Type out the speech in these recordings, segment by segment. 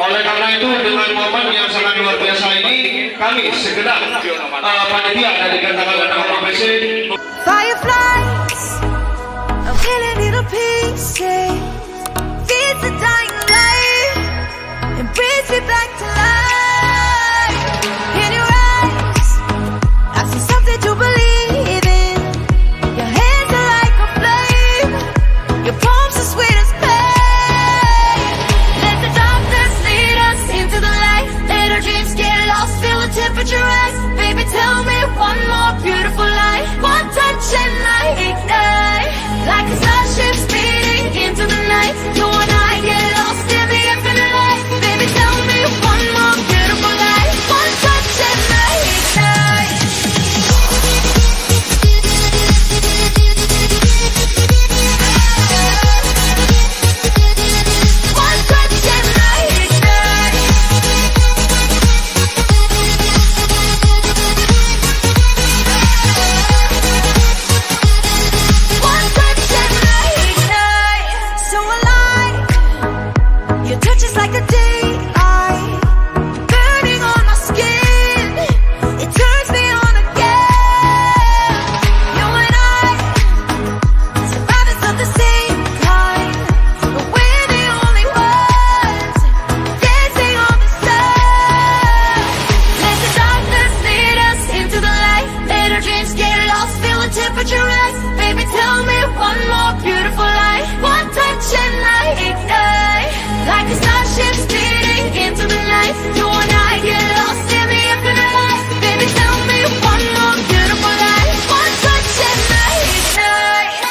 Oleh karena itu dengan momen yang sangat luar biasa ini, kami segenap panitia dari Gantangan dan LBC. Fireflies, I'm killing little pieces. Feeds the dying light and brings me back to life. In your eyes, I see something to believe in. Your hands are like a flame. Your palms are sweet as pain. Let the darkness lead us into the light. Let our dreams get lost, feel the temperature rise. Baby, tell me one more beautiful life. One touch and I ignite. Like a starship speeding into the night. You and I get lost in the infinite light. Baby, tell me one more beautiful life. One touch and I ignite. One touch and I ignite. One touch and I ignite. So alive. Your touch is like a daylight, burning on my skin. It turns me on again. You and I, survivors of the same kind, but we're the only ones dancing on the sun. Let the darkness lead us into the light. Let our dreams get lost, feel the temperature rise. Baby, tell me one more beautiful life. One touch and I ignite. Like a starship speeding into the night. You and I get lost in the infinite light. Baby, tell me one more beautiful life. One touch and I ignite.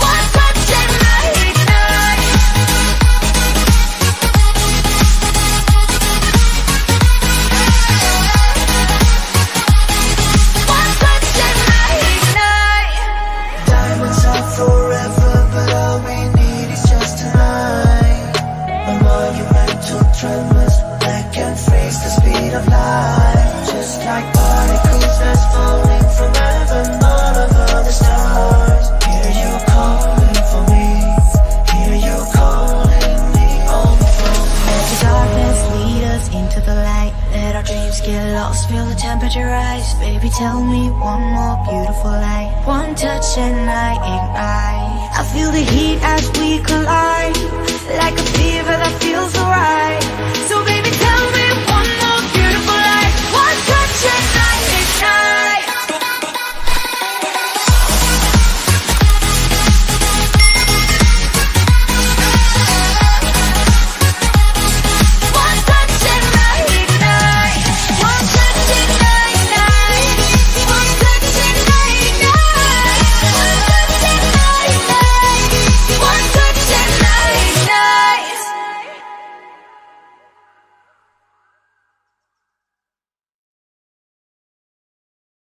One touch and I ignite. One touch and I ignite. Diamonds are forever, but all we need is just tonight. A monumental tremors that can freeze the speed of light. Just like particles that's falling from heaven, all over the stars. Hear you calling for me. Hear you calling me on the phone. Let the darkness lead us into the light. Let our dreams get lost, feel the temperature rise. Baby, tell me one more beautiful light. One touch and I ignite. I feel the heat as we collide.